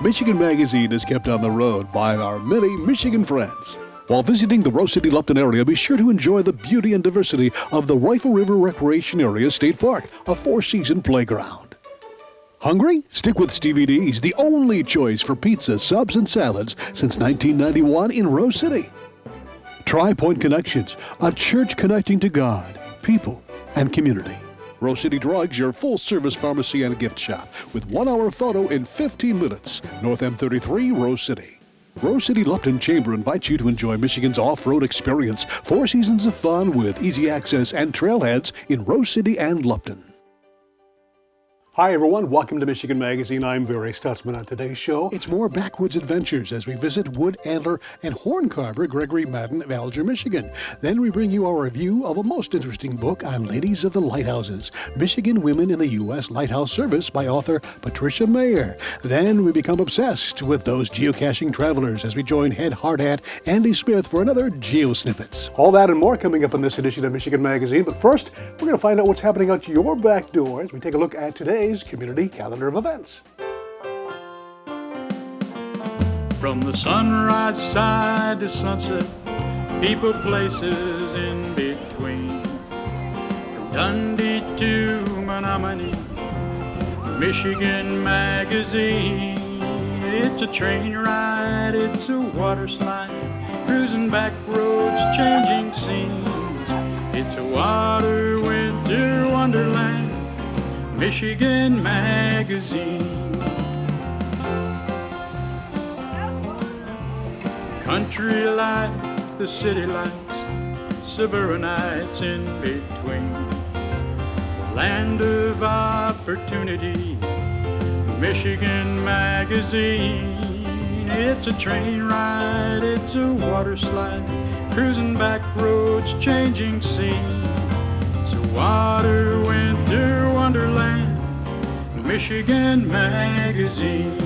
Michigan Magazine is kept on the road by our many Michigan friends. While visiting the Rose City Lupton area, be sure to enjoy the beauty and diversity of the Rifle River Recreation Area State Park, a four-season playground. Hungry? Stick with Stevie D's, the only choice for pizza, subs, and salads since 1991 in Rose City. Tri Point Connections, a church connecting to God, people, and community. Rose City Drugs, your full-service pharmacy and gift shop, with 1-hour photo in 15 minutes. North M33, Rose City. Rose City Lupton Chamber invites you to enjoy Michigan's off-road experience. 4 seasons of fun with easy access and trailheads in Rose City and Lupton. Hi everyone, welcome to Michigan Magazine. I'm Barry Stutzman. On today's show, it's more backwoods adventures as we visit wood, antler, and horn carver Gregory Madden of Alger, Michigan. Then we bring you our review of a most interesting book on ladies of the lighthouses, Michigan Women in the U.S. Lighthouse Service by author Patricia Mayer. Then we become obsessed with those geocaching travelers as we join head hard hat Andy Smith for another Geo Snippets. All that and more coming up in this edition of Michigan Magazine. But first, we're going to find out what's happening out your back door as we take a look at today's community calendar of events. From the sunrise side to sunset, people, places in between. From Dundee to Menominee, Michigan Magazine. It's a train ride, it's a water slide, cruising back roads, changing scenes. It's a water winter wonderland, Michigan Magazine. Country life, the city lights, suburbanites in between. Land of opportunity, Michigan Magazine. It's a train ride, it's a water slide, cruising back roads, changing scenes. It's a water winter wonderland, Michigan Magazine.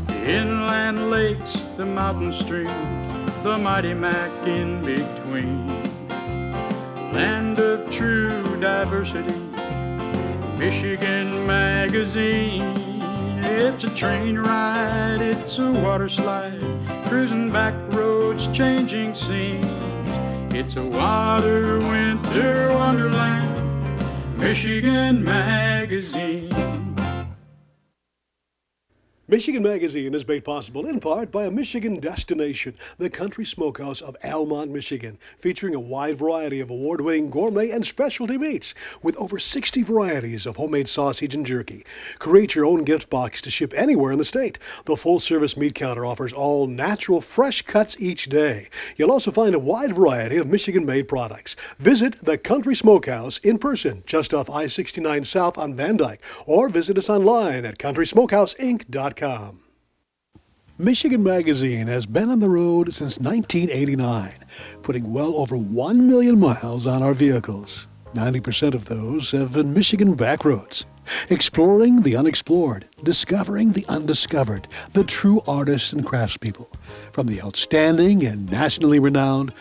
The inland lakes, the mountain streams, the mighty Mac in between. Land of true diversity, Michigan Magazine. It's a train ride, it's a water slide, cruising back roads, changing scenes. It's a water winter wonderland, Michigan Magazine. Michigan Magazine is made possible in part by a Michigan destination, the Country Smokehouse of Almont, Michigan, featuring a wide variety of award-winning gourmet and specialty meats with over 60 varieties of homemade sausage and jerky. Create your own gift box to ship anywhere in the state. The full-service meat counter offers all natural, fresh cuts each day. You'll also find a wide variety of Michigan-made products. Visit the Country Smokehouse in person, just off I-69 South on Van Dyke, or visit us online at countrysmokehouseinc.com. Michigan Magazine has been on the road since 1989, putting well over 1 million miles on our vehicles. 90% of those have been Michigan back roads, exploring the unexplored, discovering the undiscovered, the true artists and craftspeople, from the outstanding and nationally renowned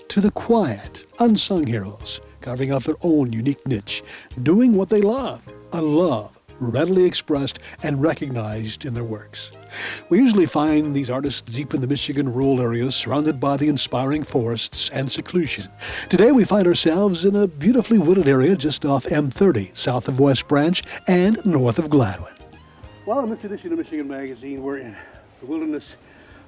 to the quiet, unsung heroes, carving out their own unique niche, doing what they love, a love readily expressed and recognized in their works. We usually find these artists deep in the Michigan rural areas, surrounded by the inspiring forests and seclusion. Today we find ourselves in a beautifully wooded area just off M30, south of West Branch and north of Gladwin. Well, in this edition of Michigan Magazine, we're in the wilderness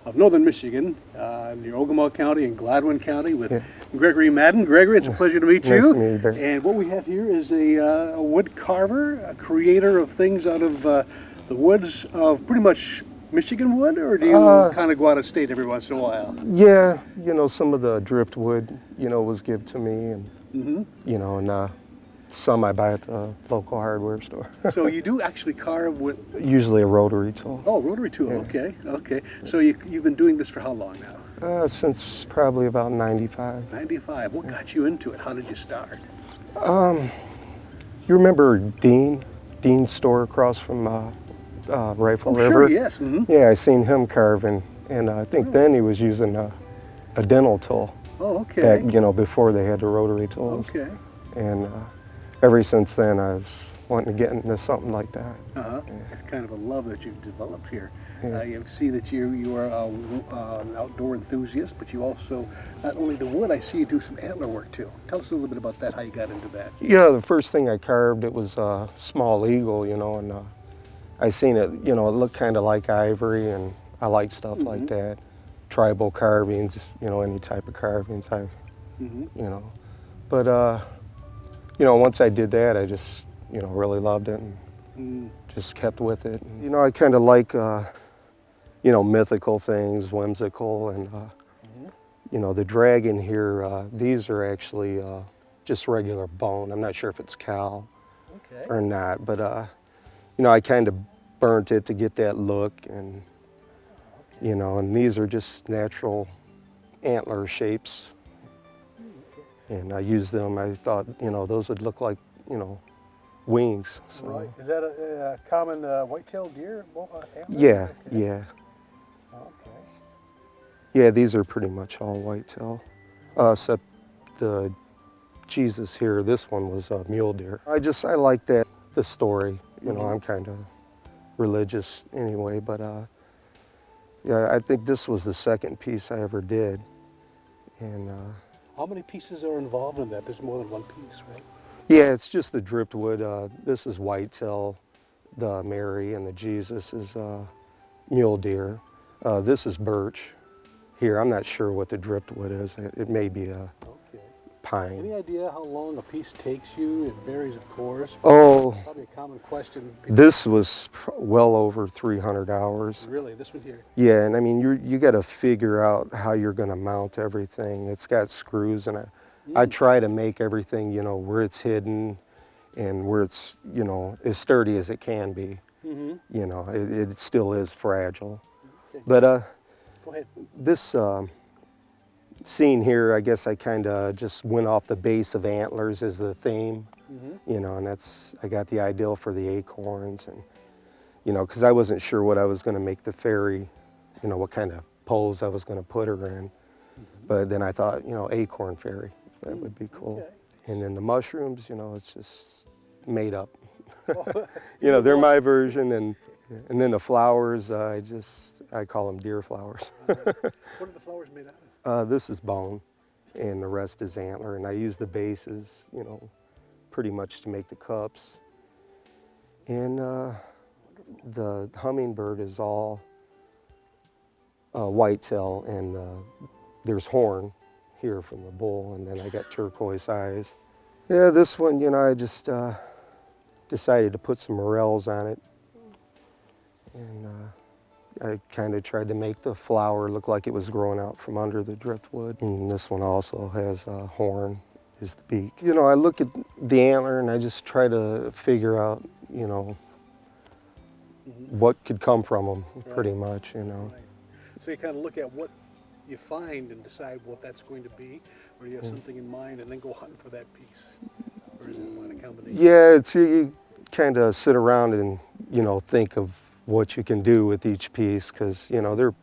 of northern Michigan, near Ogemaw County and Gladwin County with Gregory Madden. Gregory, it's a pleasure to meet you. Nice to meet you, Barry. And what we have here is a wood carver, a creator of things out of the woods of pretty much Michigan wood, or do you kind of go out of state every once in a while? Yeah, some of the driftwood, was given to me, and and some I buy at the local hardware store. So you do actually carve with? Usually a rotary tool. Oh, rotary tool. Yeah. Okay. So you've been doing this for how long now? Since probably about 95. 95. What got you into it? How did you start? You remember Dean's store across from Rifle River? Sure, yes. Mm-hmm. Yeah, I seen him carving, and I think then he was using a dental tool. Oh, okay. Back, before they had the rotary tools. Okay. And ever since then, I've wanting to get into something like that. It's kind of a love that you've developed here. Yeah. You see that you are an outdoor enthusiast, but you also, not only the wood, I see you do some antler work too. Tell us a little bit about that, how you got into that. Yeah, the first thing I carved, it was a small eagle, and I seen it, it looked kind of like ivory, and I like stuff like that. Tribal carvings, any type of carvings, But, once I did that, I just, really loved it and just kept with it. I kind of like, mythical things, whimsical, and, the dragon here, these are actually just regular bone. I'm not sure if it's cow or not, but, I kind of burnt it to get that look, and, and these are just natural antler shapes. And I used them, I thought, those would look like, wings. So. Right. Is that a common white-tailed deer? Yeah, yeah. Okay. Yeah, these are pretty much all whitetail, except the Jesus here, this one was a mule deer. I like that, the story, I'm kind of religious anyway, but yeah, I think this was the second piece I ever did. And How many pieces are involved in that? There's more than one piece, right? yeah, it's just the driftwood. This is whitetail, the Mary, and the Jesus is mule deer. This is birch. Here, I'm not sure what the driftwood is. It may be a pine. Any idea how long a piece takes you? It varies, of course. Oh, Probably a common question. this was well over 300 hours. Really, this one here? Yeah, and I mean, you got to figure out how you're going to mount everything. It's got screws, and I try to make everything, where it's hidden and where it's, as sturdy as it can be. It still is fragile. Okay. But Go ahead. this scene here, I guess I kind of just went off the base of antlers as the theme, and I got the ideal for the acorns, and, because I wasn't sure what I was going to make the fairy, what kind of pose I was going to put her in. But then I thought, acorn fairy, that would be cool. Okay. And then the mushrooms, it's just made up. They're my version, and then the flowers, I call them deer flowers. What are the flowers made out of? This is bone, and the rest is antler, and I use the bases, pretty much to make the cups. And the hummingbird is all whitetail, and there's horn here from the bull, and then I got turquoise eyes. Yeah, this one, I just decided to put some morels on it, and I kind of tried to make the flower look like it was growing out from under the driftwood. And this one also has a horn, is the beak. I look at the antler and I just try to figure out, what could come from them, pretty much, Right. So you kind of look at what you find and decide what that's going to be, or you have something in mind and then go hunting for that piece, or is it a combination? Yeah, you kind of sit around and, think of what you can do with each piece, because, they're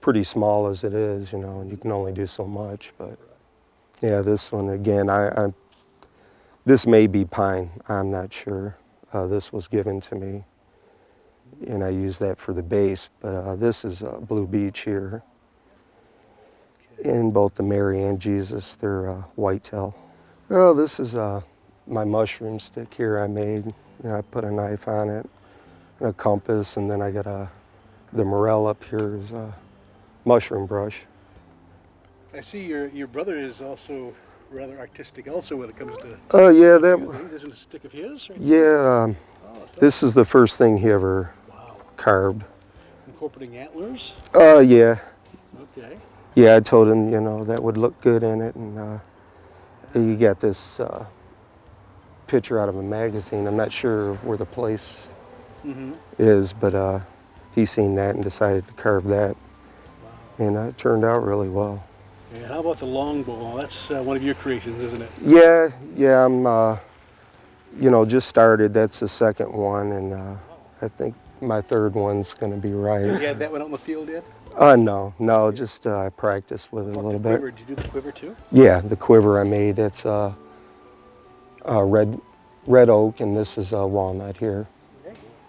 pretty small as it is, and you can only do so much. But yeah, this one, again, this may be pine, I'm not sure. This was given to me, and I use that for the base, but this is Blue Beach here. In both the Mary and Jesus, they're whitetail. Oh, this is my mushroom stick here I made. I put a knife on it, and a compass, and then I got the morel up here is a mushroom brush. I see your brother is also rather artistic also when it comes to Oh yeah, things. Isn't it a stick of his? Or? yeah. This is the first thing he ever carved. Incorporating antlers? Yeah. Okay. Yeah, I told him, that would look good in it, and you got this picture out of a magazine. I'm not sure where the place is, but he seen that and decided to carve that, and it turned out really well. And how about the longbow? That's one of your creations, isn't it? Yeah, I'm, just started. That's the second one, and I think my third one's going to be right. You had that one out in the field yet? No, just I practiced with it a little bit. Did you do the quiver too? Yeah, the quiver I made, that's red red oak, and this is a walnut here.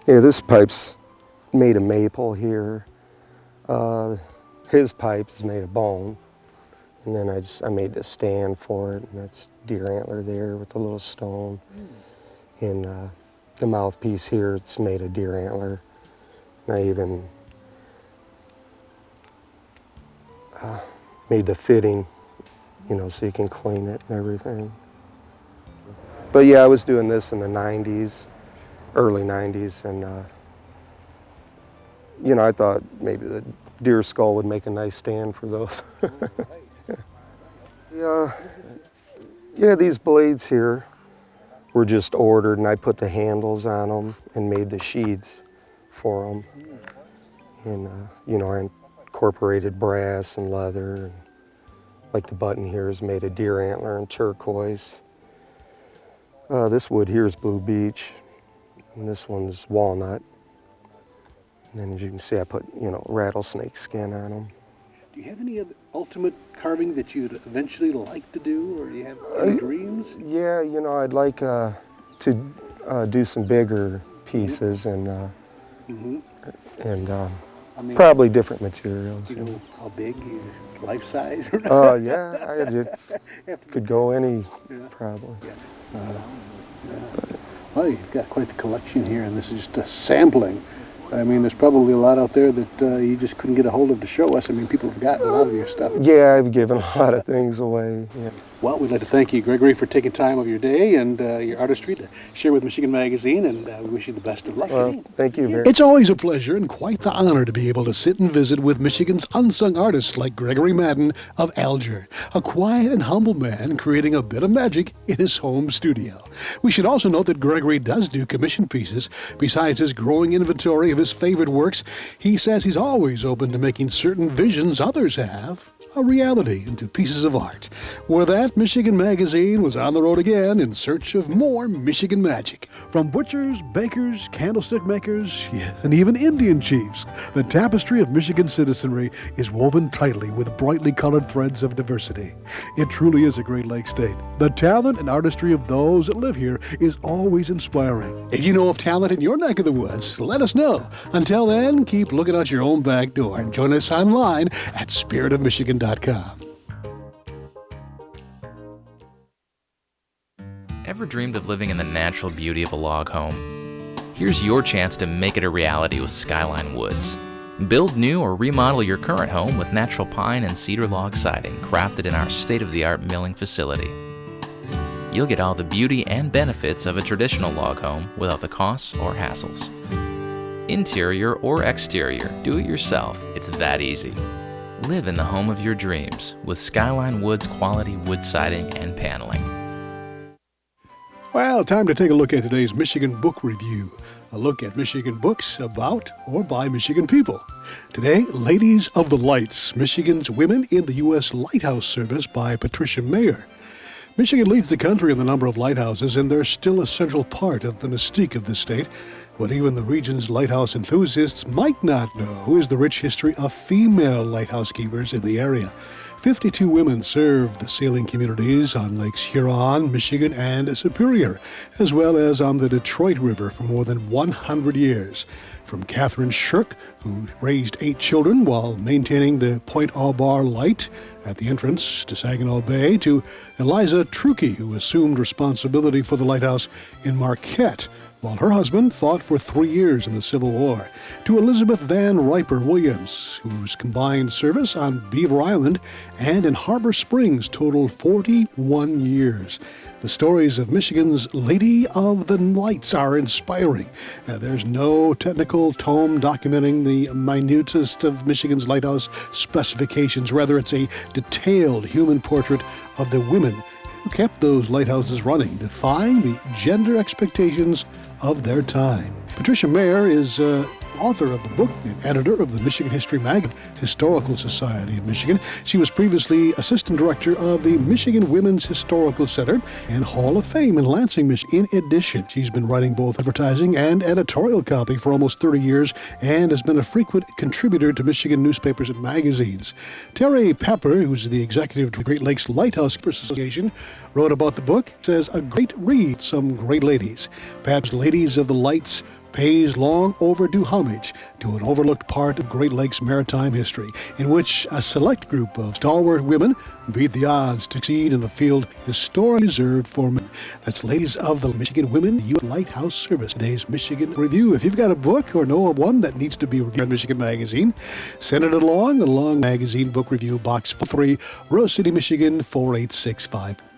Yeah, this pipe's made of maple here. His pipe is made of bone. And then I made the stand for it, and that's deer antler there with a little stone. And the mouthpiece here, it's made of deer antler. And I even made the fitting, you know, so you can clean it and everything. But yeah, I was doing this in the 90s, early 90s, and you know, I thought maybe the deer skull would make a nice stand for those. Yeah, these blades here were just ordered, and I put the handles on them and made the sheaths for them. And you know, I incorporated brass and leather, and like the button here is made of deer antler and turquoise. This wood here is blue beech, and this one's walnut. And then as you can see, I put, you know, rattlesnake skin on them. Do you have any other ultimate carving that you'd eventually like to do, or do you have any dreams? Yeah, you know, I'd like to do some bigger pieces and I mean, probably different materials. do you know how big, life size or not? Oh yeah, I could go any, probably. Well, you've got quite the collection here, and this is just a sampling. I mean, there's probably a lot out there that you just couldn't get a hold of to show us. I mean, people have gotten a lot of your stuff. Yeah, I've given a lot of things away. Yeah. Well, we'd like to thank you, Gregory, for taking time of your day and your artistry to share with Michigan Magazine, and we wish you the best of luck. Well, thank you very much. It's always a pleasure and quite the honor to be able to sit and visit with Michigan's unsung artists like Gregory Madden of Alger, a quiet and humble man creating a bit of magic in his home studio. We should also note that Gregory does do commission pieces. Besides his growing inventory of his favorite works, he says he's always open to making certain visions others have a reality into pieces of art. With that, Michigan Magazine was on the road again in search of more Michigan magic. From butchers, bakers, candlestick makers, yes, and even Indian chiefs, the tapestry of Michigan citizenry is woven tightly with brightly colored threads of diversity. It truly is a Great Lakes state. The talent and artistry of those that live here is always inspiring. If you know of talent in your neck of the woods, let us know. Until then, keep looking out your own back door and join us online at spiritofmichigan.com. Ever dreamed of living in the natural beauty of a log home? Here's your chance to make it a reality with Skyline Woods. Build new or remodel your current home with natural pine and cedar log siding crafted in our state-of-the-art milling facility. You'll get all the beauty and benefits of a traditional log home without the costs or hassles. Interior or exterior, do it yourself. It's that easy. Live in the home of your dreams with Skyline Woods quality wood siding and paneling. Well, time to take a look at today's Michigan Book Review. A look at Michigan books about or by Michigan people. Today, Ladies of the Lights, Michigan's Women in the U.S. Lighthouse Service by Patricia Mayer. Michigan leads the country in the number of lighthouses, and they're still a central part of the mystique of the state. What even the region's lighthouse enthusiasts might not know is the rich history of female lighthouse keepers in the area. 52 women served the sailing communities on Lakes Huron, Michigan, and Superior, as well as on the Detroit River for more than 100 years. From Catherine Shirk, who raised 8 children while maintaining the Point Au Bar light at the entrance to Saginaw Bay, to Eliza Trukey, who assumed responsibility for the lighthouse in Marquette, while her husband fought for 3 years in the Civil War, to Elizabeth Van Riper Williams, whose combined service on Beaver Island and in Harbor Springs totaled 41 years. The stories of Michigan's Lady of the Lights are inspiring. There's no technical tome documenting the minutest of Michigan's lighthouse specifications. Rather, it's a detailed human portrait of the women who kept those lighthouses running, defying the gender expectations of their time. Patricia Mayer is author of the book and editor of the Michigan History Magazine, Historical Society of Michigan. She was previously assistant director of the Michigan Women's Historical Center and Hall of Fame in Lansing, Michigan. In addition, she's been writing both advertising and editorial copy for almost 30 years and has been a frequent contributor to Michigan newspapers and magazines. Terry Pepper, who's the executive of the Great Lakes Lighthouse Association, wrote about the book. It says, a great read, some great ladies. Pepper's Ladies of the Lights pays long overdue homage to an overlooked part of Great Lakes maritime history, in which a select group of stalwart women beat the odds to succeed in a field historically reserved for men. That's Ladies of the Michigan Women U.S. Lighthouse Service. Today's Michigan Review. If you've got a book or know of one that needs to be reviewed in Michigan Magazine, send it along Magazine Book Review, Box 43, Rose City, Michigan 48650.